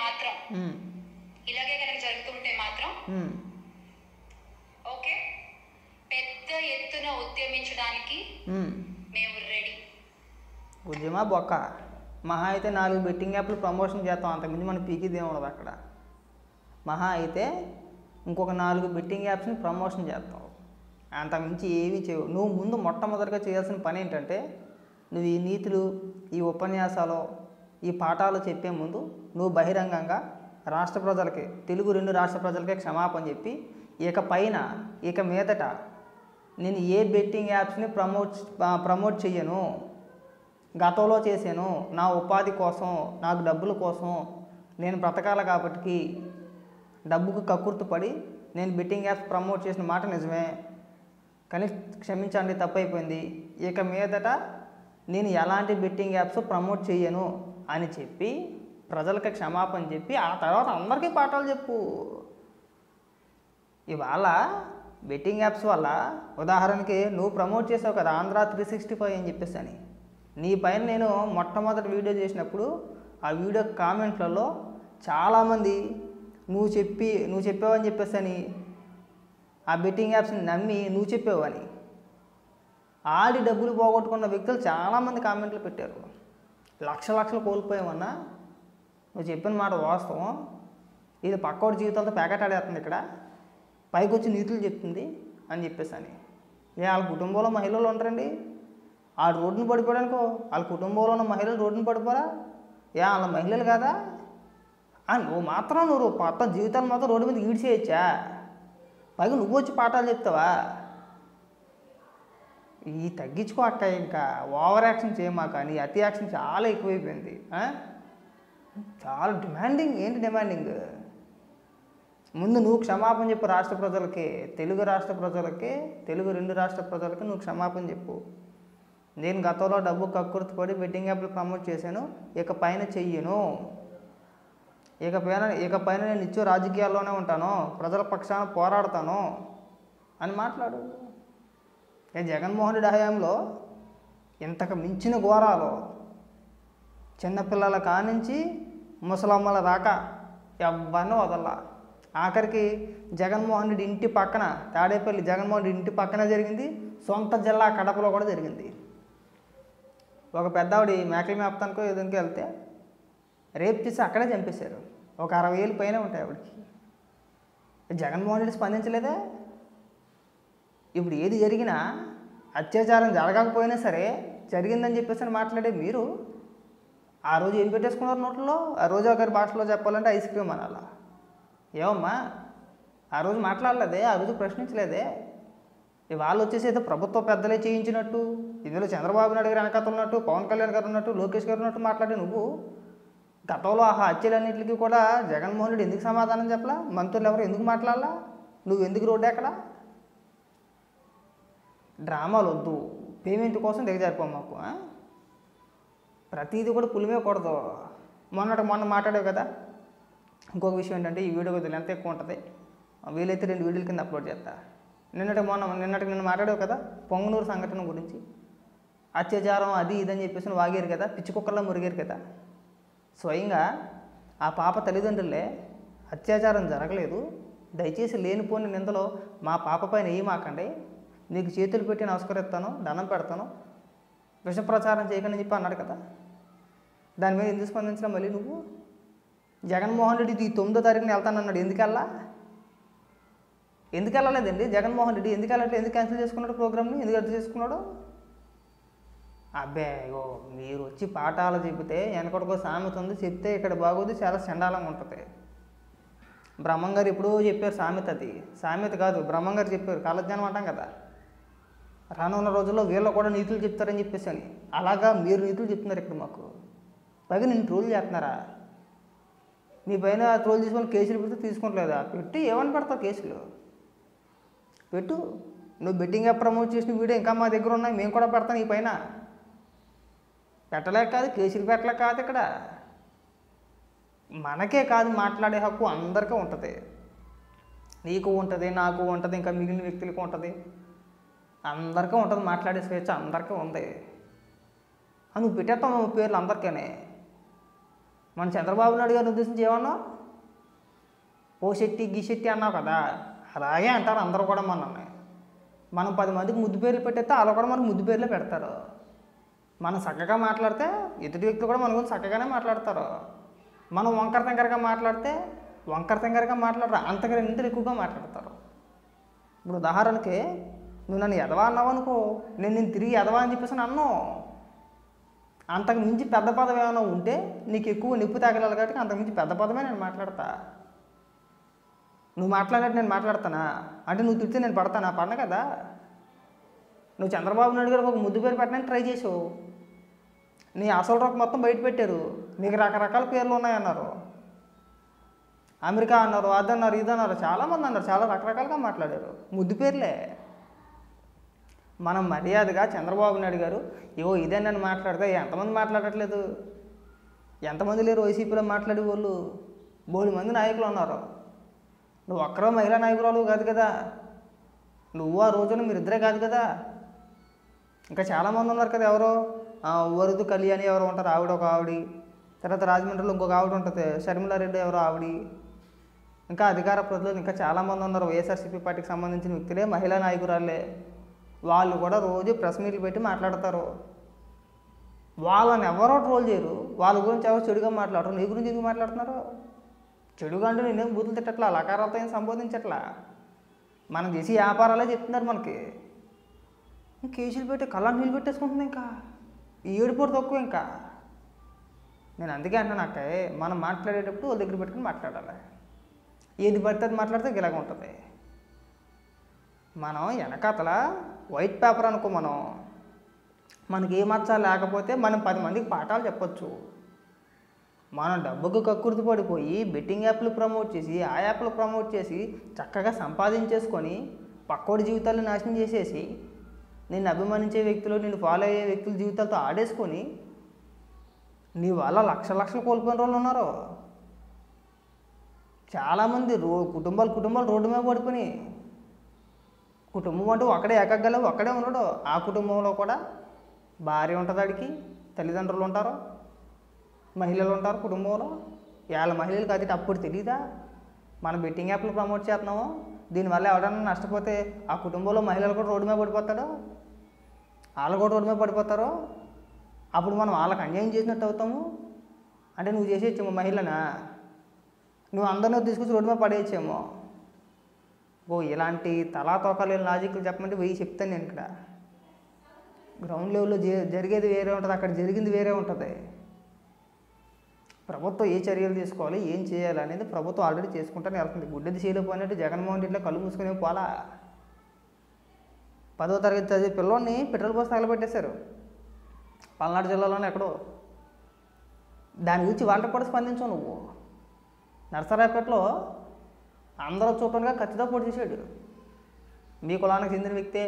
మాత్రం ఇలాగే కనుక జరుగుతుంటే మాత్రం ఓకే పెద్ద ఎత్తున ఉద్యమించడానికి మేము రెడీ. ఉద్యమా బొక్క మహా అయితే 4 బెట్టింగ్ యాప్లు ప్రమోషన్ చేస్తాం, అంతకుమించి మనం పీకిది ఏమి ఉండదు అక్కడ. మహా అయితే ఇంకొక 4 బెట్టింగ్ యాప్స్ని ప్రమోషన్ చేస్తాం, అంతకుమించి ఏమీ చేయవు. నువ్వు ముందు మొట్టమొదటిగా చేయాల్సిన పని ఏంటంటే నువ్వు ఈ నీతులు, ఈ ఉపన్యాసాలు, ఈ పాఠాలు చెప్పే ముందు నువ్వు బహిరంగంగా రాష్ట్ర ప్రజలకి, తెలుగు 2 రాష్ట్ర ప్రజలకి క్షమాపణ చెప్పి ఇక మీదట నేను ఏ బెట్టింగ్ యాప్స్ని ప్రమోట్ చెయ్యను, గతంలో చేశాను నా ఉపాధి కోసం, నాకు డబ్బుల కోసం, నేను బ్రతకాల కాబట్టి డబ్బుకు కక్కుర్తుపడి నేను బెట్టింగ్ యాప్స్ ప్రమోట్ చేసిన మాట నిజమే, కానీ క్షమించండి తప్పైపోయింది, ఇక మీదట నేను ఎలాంటి బెట్టింగ్ యాప్స్ ప్రమోట్ చేయను అని చెప్పి ప్రజలకు క్షమాపణ చెప్పి ఆ తర్వాత అందరికీ పాఠాలు చెప్పు. ఇవాళ బెట్టింగ్ యాప్స్ వల్ల ఉదాహరణకి నువ్వు ప్రమోట్ చేసావు కదా ఆంధ్ర 365 అని చెప్పేసి అని, నీ పైన నేను మొట్టమొదటి వీడియో చేసినప్పుడు ఆ వీడియో కామెంట్లలో చాలామంది నువ్వు చెప్పావని చెప్పేసి అని ఆ బెట్టింగ్ యాప్స్ని నమ్మి నువ్వు చెప్పావని ఆడి డబ్బులు పోగొట్టుకున్న వ్యక్తులు చాలామంది కామెంట్లు పెట్టారు. లక్షలు కోల్పోయామన్నా నువ్వు చెప్పిన మాట వాస్తవం, ఇది పక్కోడి జీవితాలతో ప్యాకెట్ ఆడేస్తుంది, ఇక్కడ పైకి వచ్చి నీతులు చెప్తుంది అని చెప్పేసి అని. వాళ్ళ కుటుంబంలో మహిళలు ఉంటారండి, ఆ రోడ్డును పడిపోయాడనుకో వాళ్ళ కుటుంబంలో ఉన్న మహిళలు రోడ్డును పడిపోరా, వాళ్ళ మహిళలు కదా, నువ్వు మొత్తం జీవితాలు మాత్రం రోడ్డు మీద ఈడ్చేయచ్చా, పైగా నువ్వు వచ్చి పాఠాలు చెప్తావా? ఈ తగ్గించుకో అక్క, ఇంకా ఓవర్ యాక్షన్ చేయమాక, నీ అతి యాక్షన్ చాలా ఎక్కువైపోయింది, చాలా డిమాండింగ్. ఏంటి డిమాండింగ్? ముందు నువ్వు క్షమాపణ చెప్పు రాష్ట్ర ప్రజలకి, తెలుగు 2 రాష్ట్ర ప్రజలకి నువ్వు క్షమాపణ చెప్పు. నేను గతంలో డబ్బు కక్కుర్తిపడి బెట్టింగ్ యాప్లు ప్రమోట్ చేశాను, ఇక పైన చెయ్యను, ఇక పైన నేను నిత్యం రాజకీయాల్లోనే ఉంటాను, ప్రజల పక్షాన పోరాడతాను అని మాట్లాడు. జగన్మోహన్ రెడ్డి హయాంలో ఇంతకు మించిన ఘోరాలు, చిన్నపిల్లల కానించి ముసలమ్మల దాకా ఎవరిని వదల్లా. ఆఖరికి జగన్మోహన్ రెడ్డి ఇంటి పక్కన, తాడేపల్లి జగన్మోహన్ రెడ్డి ఇంటి పక్కన జరిగింది, సొంత జిల్లా కడపలో కూడా జరిగింది. ఒక పెద్దవాడి మేకల మేపతానికో ఏదోనికి వెళ్తే రేపు చేసి అక్కడే చంపేశారు. ఒక 60 ఏళ్ళు పైన ఉంటాయి ఆవిడకి. జగన్మోహన్ రెడ్డి స్పందించలేదే. ఇప్పుడు ఏది జరిగినా అత్యాచారం జరగకపోయినా సరే జరిగిందని చెప్పేసి మాట్లాడే మీరు ఆ రోజు ఏం పెట్టేసుకున్నారు నోట్లో? ఆ రోజు ఒకరి భాషలో చెప్పాలంటే ఐస్ క్రీమ్ అనాలా? ఏమమ్మా ఆ రోజు మాట్లాడలేదే, ఆ రోజు ప్రశ్నించలేదే. వాళ్ళు వచ్చేసి ఏదో ప్రభుత్వ పెద్దలే చేయించినట్టు, ఇందులో చంద్రబాబు నాయుడు గారు వెనకాల ఉన్నట్టు, పవన్ కళ్యాణ్ గారు ఉన్నట్టు, లోకేష్ గారు ఉన్నట్టు మాట్లాడే నువ్వు గతంలో ఆ హత్యలన్నింటికి కూడా జగన్మోహన్ రెడ్డి ఎందుకు సమాధానం చెప్పలా? మంత్రులు ఎవరు ఎందుకు మాట్లాడాలా? నువ్వు ఎందుకు రోడ్డు ఎక్కడా? డ్రామాలు వద్దు, పేమెంట్ కోసం దిగజారిపోం మాకు. ప్రతిదీ కూడా పులిమేకూడదు. మొన్న మాట్లాడావు కదా. ఇంకొక విషయం ఏంటంటే ఈ వీడియో కొద్దిగా లెంత్ ఎక్కువ ఉంటుంది, వీలైతే 2 వీడియోల కింద అప్లోడ్ చేస్తా. నిన్న మాట్లాడావు కదా పొంగనూరు సంఘటన గురించి, అత్యాచారం అది ఇదని చెప్పేసి వాగారు కదా, పిచ్చి కుక్కర్లా మురిగారు కదా. స్వయంగా ఆ పాప తల్లిదండ్రులే అత్యాచారం జరగలేదు, దయచేసి లేనిపోని నిందలో మా పాప పైన వేయమాకండి, నీకు చేతులు పెట్టి నమస్కరిస్తాను, దండం పెడతాను, విష ప్రచారం చేయకని చెప్పి అన్నాడు కదా. దాని మీద ఎందుకు స్పందించడం? మళ్ళీ నువ్వు జగన్మోహన్ రెడ్డి ఈ 9వ తారీఖున వెళ్తానన్నాడు, ఎందుకు వెళ్ళలేదండి? జగన్మోహన్ రెడ్డి ఎందుకు వెళ్ళట్లేదు? ఎందుకు క్యాన్సిల్ చేసుకున్నాడు ప్రోగ్రామ్ని? ఎందుకు రద్దు చేసుకున్నాడు? అబ్బేగో మీరు వచ్చి పాఠాలు చెబితే వెనకటికో సామెత ఉంది, చెప్తే ఇక్కడ బాగోదు, చాలా చండాలంగా ఉంటుంది. బ్రహ్మంగారు ఎప్పుడూ చెప్పారు సామెత, అది సామెత కాదు, బ్రహ్మంగారు చెప్పారు, కాలజ్ఞానం అంటాం కదా. రానున్న రోజుల్లో వీళ్ళు కూడా నీతులు చెప్తారని చెప్పేసి అని, అలాగా మీరు నీతులు చెప్తున్నారు ఇక్కడ మాకు. పైగా నేను ట్రోల్ చేస్తున్నారా? మీ పైన ట్రోల్ తీసుకొని కేసులు పెడితే తీసుకుంటలేదా? పెట్టి ఏమని పెడతావు కేసులు? పెట్టు. నువ్వు బెట్టింగ్ యాప్ ప్రమోట్ చేసిన వీడియో ఇంకా మా దగ్గర ఉన్నాయి, మేము కూడా పెడతాను ఈ పైన. పెట్టలేక కాదు, కేసులు పెట్టలేక కాదు, ఇక్కడ మనకే కాదు మాట్లాడే హక్కు అందరికీ ఉంటుంది. నీకు ఉంటుంది, నాకు ఉంటుంది, ఇంకా మిగిలిన వ్యక్తులకు ఉంటుంది, అందరికీ ఉంటుంది. మాట్లాడే స్వేచ్ఛ అందరికీ ఉంది. నువ్వు పెట్టేస్తావు పేర్లు అందరికీనే. మన చంద్రబాబు నాయుడు గారిని ఉద్దేశించి ఏమన్నావు? పోశెట్టి గీశెట్టి అన్నావు కదా, అలాగే అంటారు అందరూ కూడా మనల్ని. మనం 10 మందికి ముద్దు పేర్లు పెట్టేస్తే వాళ్ళు కూడా మనకు ముద్దు పేర్లు పెడతారు. మనం చక్కగా మాట్లాడితే ఎదుటి వ్యక్తులు కూడా మన గురించి చక్కగానే మాట్లాడతారు. మనం వంకర తెంకరగా మాట్లాడితే వంకర తెంకరగా మాట్లాడరు, అంతకంటే ఎక్కువగా మాట్లాడతారు. ఇప్పుడు ఉదాహరణకి నువ్వు నన్ను ఎదవా అన్నావు అనుకో, నేను తిరిగి ఎదవా అని చెప్పేసి అన్నావు. అంతకు మించి పెద్ద పదం ఏమైనా ఉంటే నీకు ఎక్కువ నిప్పు తాగలాలి కాబట్టి అంతకు మించి పెద్ద పదమే నేను మాట్లాడతా. నువ్వు మాట్లాడినట్టు నేను మాట్లాడతానా? అంటే నువ్వు తిడితే నేను పడతానా? పడను కదా. నువ్వు చంద్రబాబు నాయుడు గారికి ఒక ముద్దు పేరు పెట్టడానికి ట్రై చేసావు, నీ అసలు రొక్క మొత్తం బయట పెట్టారు, నీకు రకరకాల పేర్లు ఉన్నాయన్నారు, అమెరికా అన్నారు, అదన్నారు, ఇదన్నారు, చాలామంది అన్నారు, చాలా రకరకాలుగా మాట్లాడారు, ముద్దు పేర్లే. మనం మర్యాదగా చంద్రబాబు నాయుడు గారు ఇదే నన్ను మాట్లాడితే ఎంతమంది మాట్లాడట్లేదు? ఎంతమంది లేరు వైసీపీలో మాట్లాడే వాళ్ళు? బోడి మంది నాయకులు ఉన్నారు. నువ్వు ఒక్కరో మహిళా నాయకురాలు కాదు కదా, నువ్వు ఆ రోజున మీరిద్దరే కాదు కదా, ఇంకా చాలామంది ఉన్నారు కదా. ఎవరో వరుదు కళ్యాణి ఎవరో ఉంటారు, ఆవిడ ఒక ఆవిడ. తర్వాత రాజమండ్రిలో ఇంకొక ఆవిడ ఉంటుంది, షర్మిలారెడ్డి ఎవరో ఆవిడ. ఇంకా అధికార ప్రతినిధులు ఇంకా చాలామంది ఉన్నారు, వైఎస్ఆర్సీపీ పార్టీకి సంబంధించిన వ్యక్తులే, మహిళా నాయకురాలే. వాళ్ళు కూడా రోజు ప్రెస్ మీట్లు పెట్టి మాట్లాడతారు. వాళ్ళని ఎవరో ట్రోల్ చేయరు, వాళ్ళ గురించి ఎవరో చెడుగా మాట్లాడరు. నీ గురించి ఎందుకు మాట్లాడుతున్నారు? చెడుగా అంటే నేనేం బూతులు తిట్టట్లా, లకారాలతో ఏం సంబోధించట్లా. మనం చేసి వ్యాపారాలే చెప్తున్నారు మనకి. కేసులు పెట్టి కళ్ళని నీళ్ళు పెట్టేసుకుంటుంది. ఇంకా ఈ ఏడుపోటు తక్కువ. ఇంకా నేను అందుకే అంటున్నాను అక్క, మనం మాట్లాడేటప్పుడు వాళ్ళ దగ్గర పెట్టుకుని మాట్లాడాలి. ఏది పడితే అది మాట్లాడితే ఇలాగ ఉంటుంది. మనం వెనకాతల వైట్ పేపర్ అనుకో, మనకి ఏ మచ్చ లేకపోతే మనం 10 మందికి పాఠాలు చెప్పొచ్చు. మనం డబ్బుకు కక్కుర్తి పడిపోయి బెట్టింగ్ యాప్లు ప్రమోట్ చేసి, ఆ యాప్లు ప్రమోట్ చేసి చక్కగా సంపాదించేసుకొని పక్కోడి జీవితాలు నాశనం చేసేసి, నిన్ను అభిమానించే వ్యక్తులు, నిన్ను ఫాలో అయ్యే వ్యక్తుల జీవితాలతో ఆడేసుకొని నీ వల్ల లక్షలు కోల్పోయిన వాళ్ళు ఉన్నారు. చాలామంది కుటుంబాలు రోడ్డు మీద పడుకొని, కుటుంబం అంటూ ఒకడే ఏకగ్గల ఒక్కడే ఉన్నాడు. ఆ కుటుంబంలో కూడా భార్య ఉంటుంది, వాడికి తల్లిదండ్రులు ఉంటారు, మహిళలు ఉంటారు కుటుంబంలో. వాళ్ళ మహిళలకు అది అప్పుడు తెలీదా? మనం బెట్టింగ్ యాప్లు ప్రమోట్ చేస్తున్నాము, దీనివల్ల ఎవరైనా నష్టపోతే ఆ కుటుంబంలో మహిళలు కూడా రోడ్డు మీద పడిపోతాడు, వాళ్ళు కూడా రోడ్డు మీద పడిపోతారు. అప్పుడు మనం వాళ్ళకి అన్యాయం చేసినట్టు అవుతాము. అంటే నువ్వు చేసేచ్చేమో మహిళనా, నువ్వు అందరినీ తీసుకొచ్చి రోడ్డు మీద పడేయచ్చేమో. ఇలాంటి తలాతోకాలు లాజిక్లు చెప్పమంటే 1000 చెప్తాను నేను. ఇక్కడ గ్రౌండ్ లెవెల్లో జరిగేది వేరే ఉంటుంది, అక్కడ జరిగింది వేరే ఉంటుంది. ప్రభుత్వం ఏ చర్యలు తీసుకోవాలి, ఏం చేయాలి అనేది ప్రభుత్వం ఆల్రెడీ చేసుకుంటానే వెళ్తుంది. గుడ్డది చేయలేకపోయినట్టు జగన్మోహన్ రెడ్డిలో కళ్ళు మూసుకునే పోలా. 10వ తరగతి చదివే పిల్లోడిని పెట్రోల్ పోసి తగలబెట్టేశారు పల్నాడు జిల్లాలోనే ఎక్కడో. దాని గురించి వాళ్ళకి కూడా స్పందించావు నువ్వు. నర్సరావుపేటలో అందరూ చూడటానికి కత్తితో పొడి చేశాడు, మీ కులానికి చెందిన వ్యక్తే.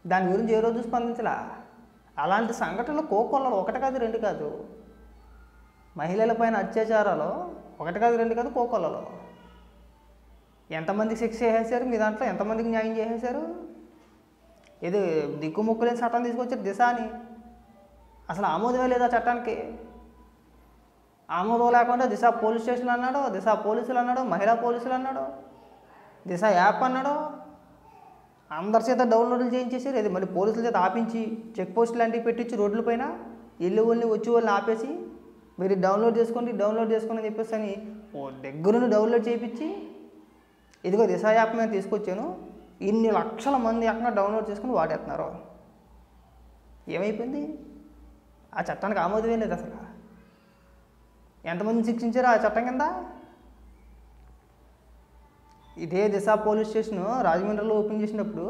దాని గురించి ఏ రోజు స్పందించలా. అలాంటి సంఘటనలు కోకొల్లలు, 1 కాదు 2 కాదు. మహిళలపైన అత్యాచారాలు 1 కాదు 2 కాదు, కోకొల్లలు. ఎంతమందికి శిక్ష చేసేశారు మీ దాంట్లో? ఎంతమందికి న్యాయం చేసేశారు? ఇది దిక్కుముక్కులేని చట్టం తీసుకొచ్చారు దిశ అని. అసలు ఆమోదమే లేదా చట్టానికి? ఆమోదం లేకుండా దిశ పోలీస్ స్టేషన్లు అన్నాడు, దిశ పోలీసులు అన్నాడు, మహిళా పోలీసులు అన్నాడు, దిశ యాప్ అన్నాడు. అందరి చేత డౌన్లోడ్లు చేయించేసారు. ఇది మళ్ళీ పోలీసుల చేత ఆపించి చెక్ పోస్ట్ లాంటివి పెట్టించి రోడ్ల పైన వెళ్ళి వాళ్ళని వచ్చి వాళ్ళని ఆపేసి మీరు డౌన్లోడ్ చేసుకొని అని చెప్పేసి అని దగ్గరుండి డౌన్లోడ్ చేయించి, ఇదిగో దిశ యాప్ మీద తీసుకొచ్చాను, ఇన్ని లక్షల మంది ఏకంగా డౌన్లోడ్ చేసుకుని వాడేస్తున్నారు. ఏమైపోయింది? ఆ చట్టానికి ఆమోదమే లేదు అసలు. ఎంతమందిని శిక్షించారు ఆ చట్టం కింద? ఇదే దిశ పోలీస్ స్టేషన్ రాజమండ్రిలో ఓపెన్ చేసినప్పుడు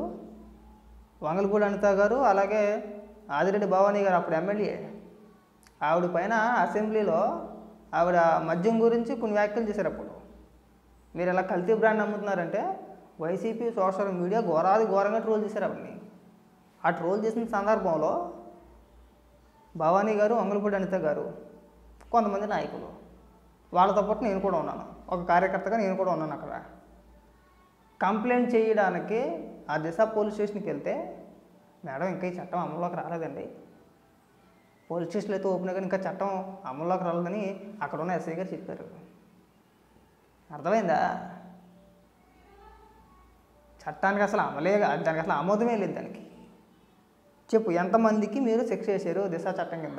వంగలపూడి అనిత గారు, అలాగే ఆదిరెడ్డి భవానీ గారు అప్పుడు ఎమ్మెల్యే, ఆవిడ పైన అసెంబ్లీలో ఆవిడ మద్యం గురించి కొన్ని వ్యాఖ్యలు చేశారు. అప్పుడు మీరు ఎలా కల్తీ బ్రాండ్ అమ్ముతున్నారంటే వైసీపీ సోషల్ మీడియా ఘోరంగా ట్రోల్ చేశారు ఆవిడని. ఆ ట్రోల్ చేసిన సందర్భంలో భవానీ గారు, వంగలపూడి అనిత గారు, కొంతమంది నాయకులు, వాళ్ళతో పాటు నేను కూడా ఉన్నాను, ఒక కార్యకర్తగా నేను కూడా ఉన్నాను. అక్కడ కంప్లైంట్ చేయడానికి ఆ దిశ పోలీస్ స్టేషన్కి వెళ్తే, మేడం ఇంకా ఈ చట్టం అమలులోకి రాలేదండి, పోలీస్ స్టేషన్లు అయితే ఓపెన్ కానీ ఇంకా చట్టం అమల్లోకి రాలేదని అక్కడ ఉన్న ఎస్ఐ గారు చెప్పారు. అర్థమైందా? చట్టానికి అసలు దానికి అసలు ఆమోదమే లేదు. దానికి చెప్పు, ఎంతమందికి మీరు శిక్ష చేశారు దిశ చట్టం కింద?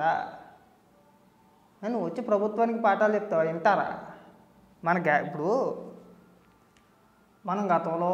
నువ్వు వచ్చి ప్రభుత్వానికి పాఠాలు చెప్తావా? వింటారా? ఇప్పుడు మనం గతంలో